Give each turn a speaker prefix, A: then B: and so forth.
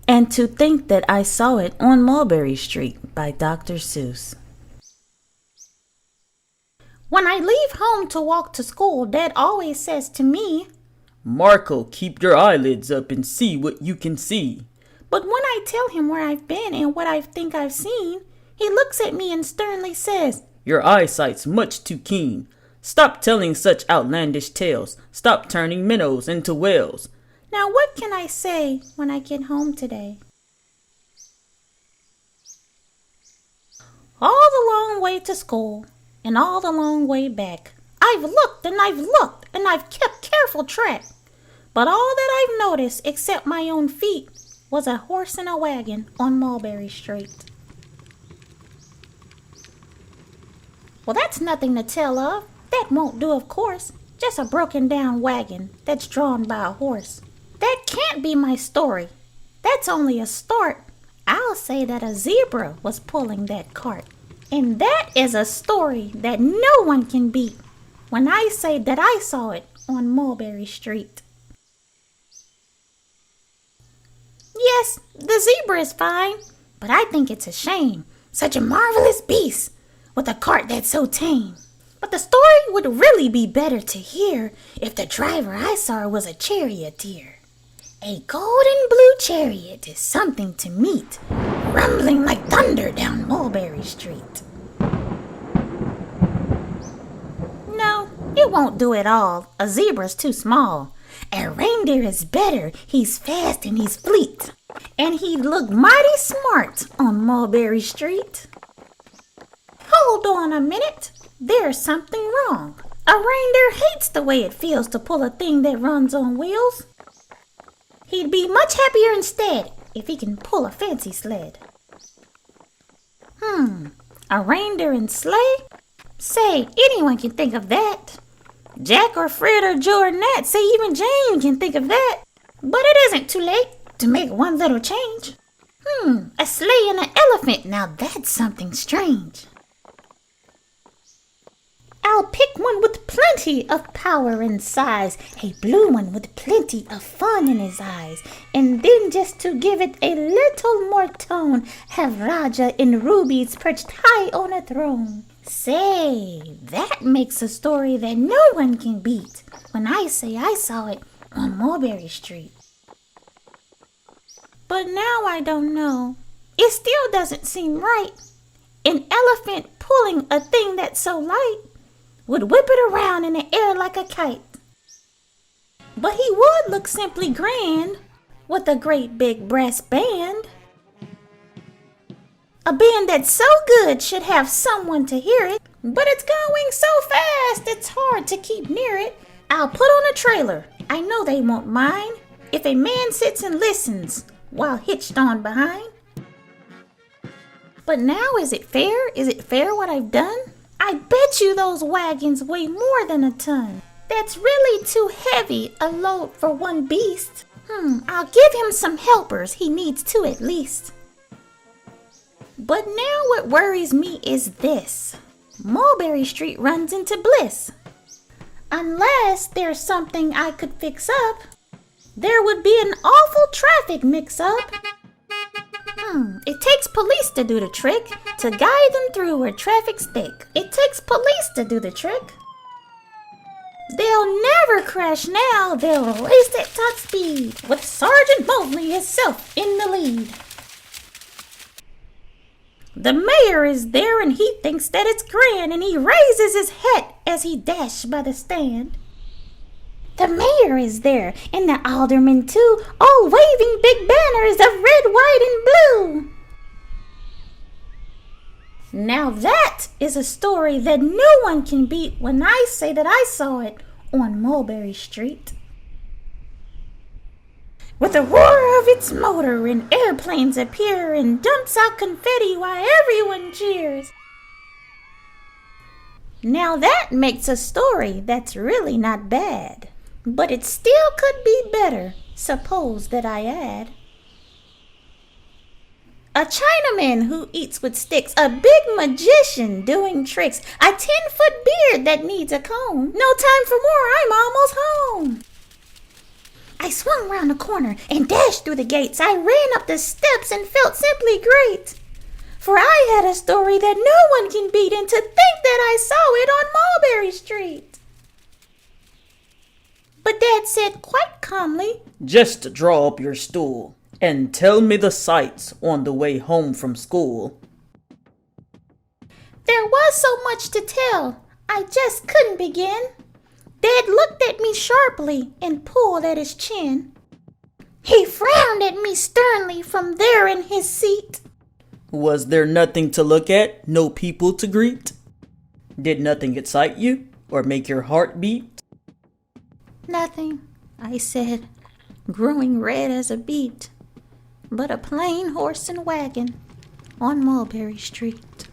A: And to think that I saw it on Mulberry Street by Dr. Seuss.
B: When I leave home to walk to school, Dad always says to me,
C: "Marco, keep your eyelids up and see what you can see."
B: But when I tell him where I've been and what I think I've seen, he looks at me and sternly says,
C: "Your eyesight's much too keen. Stop telling such outlandish tales. Stop turning minnows into whales."
B: Now what can I say when I get home today? All the long way to school and all the long way back, I've looked and I've looked and I've kept careful track. But all that I've noticed except my own feet was a horse and a wagon on Mulberry Street. Well, that's nothing to tell of. That won't do, of course. Just a broken down wagon that's drawn by a horse. That can't be my story. That's only a start. I'll say that a zebra was pulling that cart. And that is a story that no one can beat when I say that I saw it on Mulberry Street. Yes, the zebra is fine, but I think it's a shame. Such a marvelous beast with a cart that's so tame. But the story would really be better to hear if the driver I saw was a charioteer. A golden blue chariot is something to meet, rumbling like thunder down Mulberry Street. No, it won't do at all. A zebra's too small. A reindeer is better. He's fast and he's fleet. And he'd look mighty smart on Mulberry Street. Hold on a minute. There's something wrong. A reindeer hates the way it feels to pull a thing that runs on wheels. He'd be much happier instead if he can pull a fancy sled. A reindeer and sleigh? Say, anyone can think of that. Jack or Fred or Joe or Nat, say even Jane can think of that. But it isn't too late to make one little change. A sleigh and an elephant, now that's something strange. I'll pick one with plenty of power and size, a blue one with plenty of fun in his eyes, and then just to give it a little more tone, have Raja in rubies perched high on a throne. Say, that makes a story that no one can beat when I say I saw it on Mulberry Street. But now I don't know. It still doesn't seem right. An elephant pulling a thing that's so light would whip it around in the air like a kite. But he would look simply grand with a great big brass band. A band that's so good should have someone to hear it, but it's going so fast it's hard to keep near it. I'll put on a trailer. I know they won't mind if a man sits and listens while hitched on behind. But now is it fair? Is it fair what I've done? I bet you those wagons weigh more than a ton. That's really too heavy a load for one beast. I'll give him some helpers. He needs two at least. But now what worries me is this. Mulberry Street runs into bliss. Unless there's something I could fix up, there would be an awful traffic mix-up. It takes police to do the trick, to guide them through where traffic's thick. It takes police to do the trick. They'll never crash now, they'll race at top speed, with Sergeant Mosley himself in the lead. The mayor is there and he thinks that it's grand, and he raises his hat as he dashes by the stand. The mayor is there, and the aldermen too, all waving big banners of red, white, and blue. Now that is a story that no one can beat when I say that I saw it on Mulberry Street. With the roar of its motor and airplanes appear and dumps out confetti while everyone cheers. Now that makes a story that's really not bad. But it still could be better, suppose that I add. A Chinaman who eats with sticks, a big magician doing tricks, a 10-foot beard that needs a comb. No time for more, I'm almost home. I swung round the corner and dashed through the gates. I ran up the steps and felt simply great. For I had a story that no one can beat, and to think that I saw it on Mulberry Street. But Dad said quite calmly,
C: "Just draw up your stool and tell me the sights on the way home from school."
B: there was so much to tell, I just couldn't begin. Dad looked at me sharply and pulled at his chin. He frowned at me sternly from there in his seat.
C: Was there nothing to look at, no people to greet? Did nothing excite you or make your heart beat?
B: Nothing, I said, growing red as a beet, but a plain horse and wagon on Mulberry Street.